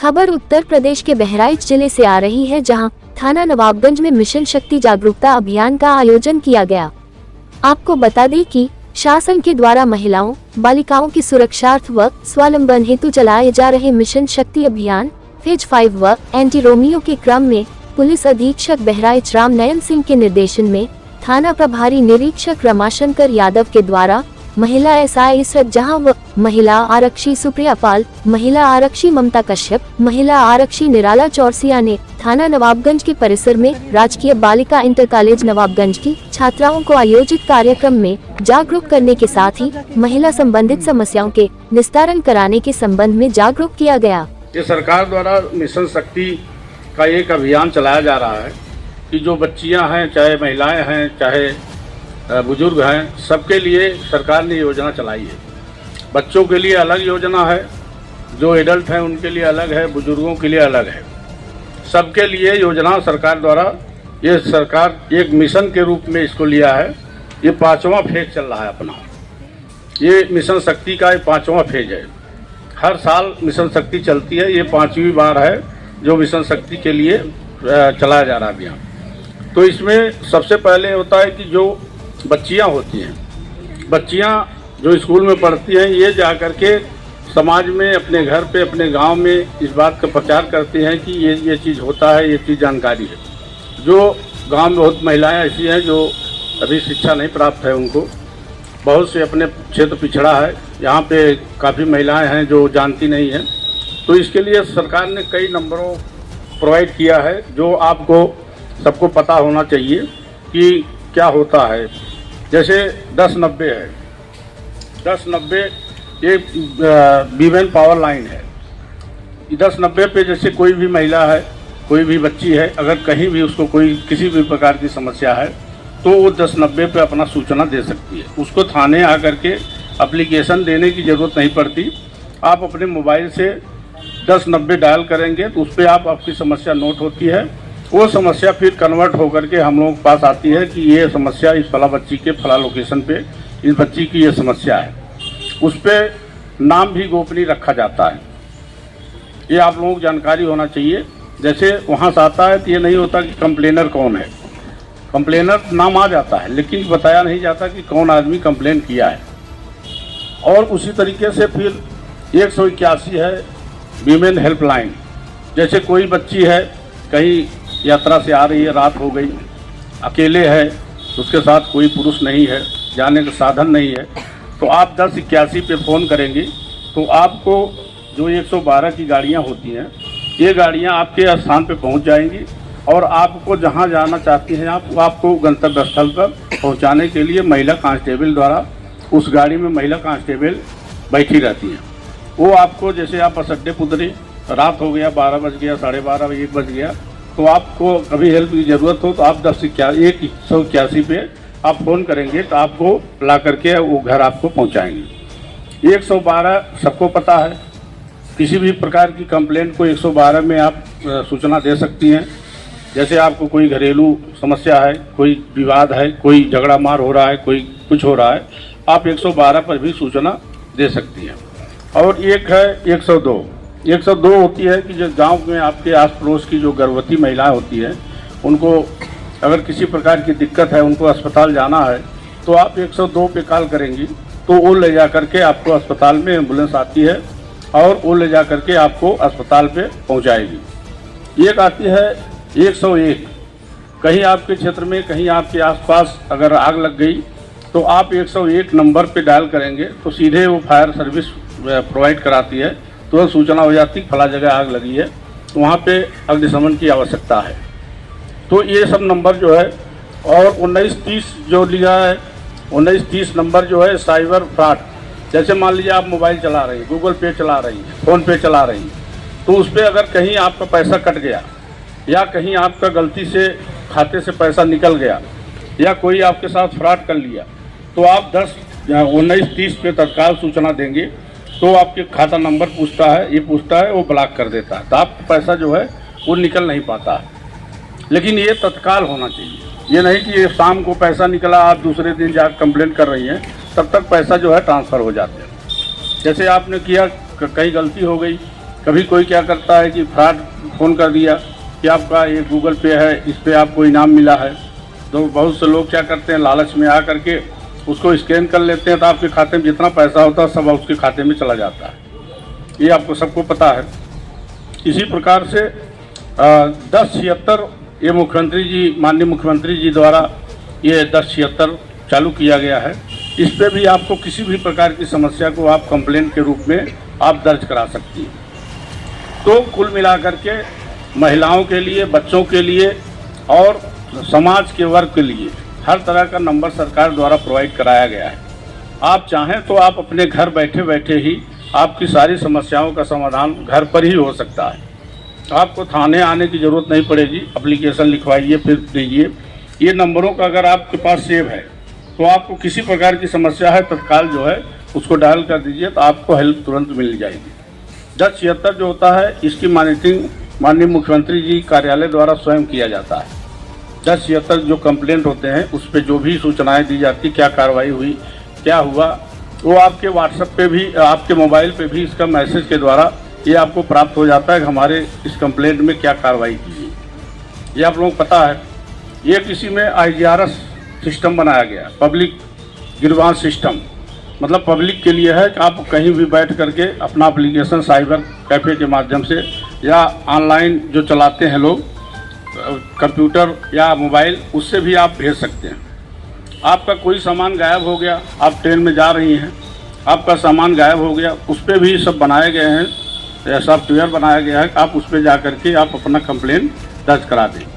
खबर उत्तर प्रदेश के बहराइच जिले से आ रही है, जहां थाना नवाबगंज में मिशन शक्ति जागरूकता अभियान का आयोजन किया गया। आपको बता दें कि शासन के द्वारा महिलाओं बालिकाओं की सुरक्षार्थ व स्वावलंबन हेतु चलाए जा रहे मिशन शक्ति अभियान फेज 5 व एंटी रोमियो के क्रम में पुलिस अधीक्षक बहराइच राम नयन सिंह के निर्देशन में थाना प्रभारी निरीक्षक रमाशंकर यादव के द्वारा महिला SI इसरत जहां व महिला आरक्षी सुप्रिया पाल, महिला आरक्षी ममता कश्यप, महिला आरक्षी निराला चौरसिया ने थाना नवाबगंज के परिसर में राजकीय बालिका इंटर कॉलेज नवाबगंज की छात्राओं को आयोजित कार्यक्रम में जागरूक करने के साथ ही महिला संबंधित समस्याओं के निस्तारण कराने के संबंध में जागरूक किया गया। ये सरकार द्वारा मिशन शक्ति का एक अभियान चलाया जा रहा है कि जो बच्चियां हैं, चाहे महिलाएं हैं, चाहे बुजुर्ग हैं, सबके लिए सरकार ने योजना चलाई है। बच्चों के लिए अलग योजना है, जो एडल्ट हैं उनके लिए अलग है, बुजुर्गों के लिए अलग है। सबके लिए योजना सरकार द्वारा, ये सरकार एक मिशन के रूप में इसको लिया है। ये 5वां फेज चल रहा है अपना। ये मिशन शक्ति का 5वां फेज है। हर साल मिशन शक्ति चलती है, ये 5वीं बार है जो मिशन शक्ति के लिए चलाया जा रहा है अभियान। तो इसमें सबसे पहले होता है कि जो बच्चियां होती हैं, बच्चियां जो स्कूल में पढ़ती हैं, ये जा कर के समाज में, अपने घर पे, अपने गांव में इस बात का प्रचार करती हैं कि ये चीज़ होता है, ये चीज़ जानकारी है। जो गांव में बहुत महिलाएं ऐसी हैं जो अभी शिक्षा नहीं प्राप्त है, उनको बहुत से अपने क्षेत्र पिछड़ा है, यहाँ पे काफ़ी महिलाएं हैं जो जानती नहीं हैं। तो इसके लिए सरकार ने कई नंबरों प्रोवाइड किया है जो आपको सबको पता होना चाहिए कि क्या होता है। जैसे 1090 है, 1090 ये वीमेन पावर लाइन है। 1090 पे जैसे कोई भी महिला है, कोई भी बच्ची है, अगर कहीं भी उसको कोई किसी भी प्रकार की समस्या है तो वो 1090 पे अपना सूचना दे सकती है। उसको थाने आकर के एप्लीकेशन देने की ज़रूरत नहीं पड़ती। आप अपने मोबाइल से 1090 डायल करेंगे तो उस पर आपकी समस्या नोट होती है। वो समस्या फिर कन्वर्ट होकर के हम लोगों के पास आती है कि ये समस्या इस फला बच्ची के फला लोकेशन पे इस बच्ची की ये समस्या है। उस पर नाम भी गोपनीय रखा जाता है। ये आप लोगों को जानकारी होना चाहिए। जैसे वहाँ से आता है तो ये नहीं होता कि कंप्लेनर कौन है। कंप्लेनर नाम आ जाता है लेकिन बताया नहीं जाता कि कौन आदमी कंप्लेन किया है। और उसी तरीके से फिर 181 है वीमेन हेल्पलाइन। जैसे कोई बच्ची है, कहीं यात्रा से आ रही है, रात हो गई, अकेले है, उसके साथ कोई पुरुष नहीं है, जाने का साधन नहीं है, तो आप 1081 पे फ़ोन करेंगे तो आपको जो 112 की गाड़ियां होती हैं, ये गाड़ियां आपके स्थान पे पहुंच जाएंगी और आपको जहां जाना चाहती हैं आपको गंतव्य स्थल पर पहुंचाने के लिए महिला कांस्टेबल द्वारा, उस गाड़ी में महिला कांस्टेबल बैठी रहती हैं। वो आपको, जैसे आप बस अड्डे पुतरी, रात हो गया, 12 बज गया, 12:30, 1 बज गया, तो आपको कभी हेल्प की ज़रूरत हो तो आप 181 पे आप फ़ोन करेंगे तो आपको ला करके वो घर आपको पहुंचाएंगे। 112 सबको पता है। किसी भी प्रकार की कंप्लेंट को 112 में आप सूचना दे सकती हैं। जैसे आपको कोई घरेलू समस्या है, कोई विवाद है, कोई झगड़ा मार हो रहा है, कोई कुछ हो रहा है, आप 112 पर भी सूचना दे सकती हैं। और एक है 102। 102 होती है कि जो गांव में आपके आस पड़ोस की जो गर्भवती महिलाएं होती हैं, उनको अगर किसी प्रकार की दिक्कत है, उनको अस्पताल जाना है, तो आप 102 पे कॉल करेंगी तो वो ले जा करके आपको अस्पताल में एम्बुलेंस आती है और वो ले जा करके आपको अस्पताल पे पहुंचाएगी। एक आती है 101। कहीं आपके क्षेत्र में, कहीं आपके आसपास अगर आग लग गई तो आप 101 नंबर पे डायल करेंगे तो सीधे वो फायर सर्विस प्रोवाइड कराती है। तुरंत सूचना हो जाती है फला जगह आग लगी है, तो वहाँ पे अग्निशमन की आवश्यकता है। तो ये सब नंबर जो है, और 1930 जो लिया है, 1930 नंबर जो है साइबर फ्रॉड। जैसे मान लीजिए आप मोबाइल चला रही हैं, गूगल पे चला रही हैं, फ़ोन पे चला रही हैं, तो उस पर अगर कहीं आपका पैसा कट गया या कहीं आपका गलती से खाते से पैसा निकल गया या कोई आपके साथ फ्रॉड कर लिया, तो आप 1930 पे तत्काल सूचना देंगे तो आपके खाता नंबर पूछता है, ये पूछता है, वो ब्लॉक कर देता है, तो आपका पैसा जो है वो निकल नहीं पाता है। लेकिन ये तत्काल होना चाहिए। ये नहीं कि ये शाम को पैसा निकला, आप दूसरे दिन जाकर कंप्लेन कर रही हैं, तब तक पैसा जो है ट्रांसफ़र हो जाते हैं। जैसे आपने किया, कहीं गलती हो गई, कभी कोई क्या करता है कि फ्रॉड फ़ोन कर दिया कि आपका ये गूगल पे है, इस पे आपको इनाम मिला है। तो बहुत से लोग क्या करते हैं, लालच में आ करके उसको स्कैन कर लेते हैं, तो आपके खाते में जितना पैसा होता है सब उसके खाते में चला जाता है। ये आपको सबको पता है। इसी प्रकार से 1076 ये माननीय मुख्यमंत्री जी द्वारा ये 1076 चालू किया गया है। इस पे भी आपको किसी भी प्रकार की समस्या को आप कंप्लेंट के रूप में आप दर्ज करा सकती हैं। तो कुल मिलाकर के महिलाओं के लिए, बच्चों के लिए और समाज के वर्ग के लिए हर तरह का नंबर सरकार द्वारा प्रोवाइड कराया गया है। आप चाहें तो आप अपने घर बैठे बैठे ही आपकी सारी समस्याओं का समाधान घर पर ही हो सकता है। आपको थाने आने की ज़रूरत नहीं पड़ेगी। एप्लीकेशन लिखवाइए, फिर दीजिए। ये नंबरों का अगर आपके पास सेव है तो आपको किसी प्रकार की समस्या है, तत्काल जो है उसको डायल कर दीजिए, तो आपको हेल्प तुरंत मिल जाएगी। 1076 जो होता है, इसकी मॉनिटरिंग माननीय मुख्यमंत्री जी कार्यालय द्वारा स्वयं किया जाता है। 1076 जो कंप्लेंट होते हैं उस पर जो भी सूचनाएं दी जाती, क्या कार्रवाई हुई, क्या हुआ, वो आपके व्हाट्सएप पे भी, आपके मोबाइल पे भी इसका मैसेज के द्वारा ये आपको प्राप्त हो जाता है कि हमारे इस कंप्लेंट में क्या कार्रवाई की गई। ये आप लोगों को पता है। ये किसी में IGRS सिस्टम बनाया गया, पब्लिक ग्रीवांस सिस्टम, मतलब पब्लिक के लिए है कि आप कहीं भी बैठ करके अपना एप्लीकेशन साइबर कैफ़े के माध्यम से या ऑनलाइन जो चलाते हैं लोग कंप्यूटर या मोबाइल, उससे भी आप भेज सकते हैं। आपका कोई सामान गायब हो गया, आप ट्रेन में जा रही हैं, आपका सामान गायब हो गया, उस पर भी सब बनाए गए हैं, सॉफ्टवेयर बनाया गया है। आप उस पर जा करके आप अपना कंप्लेंट दर्ज करा दें।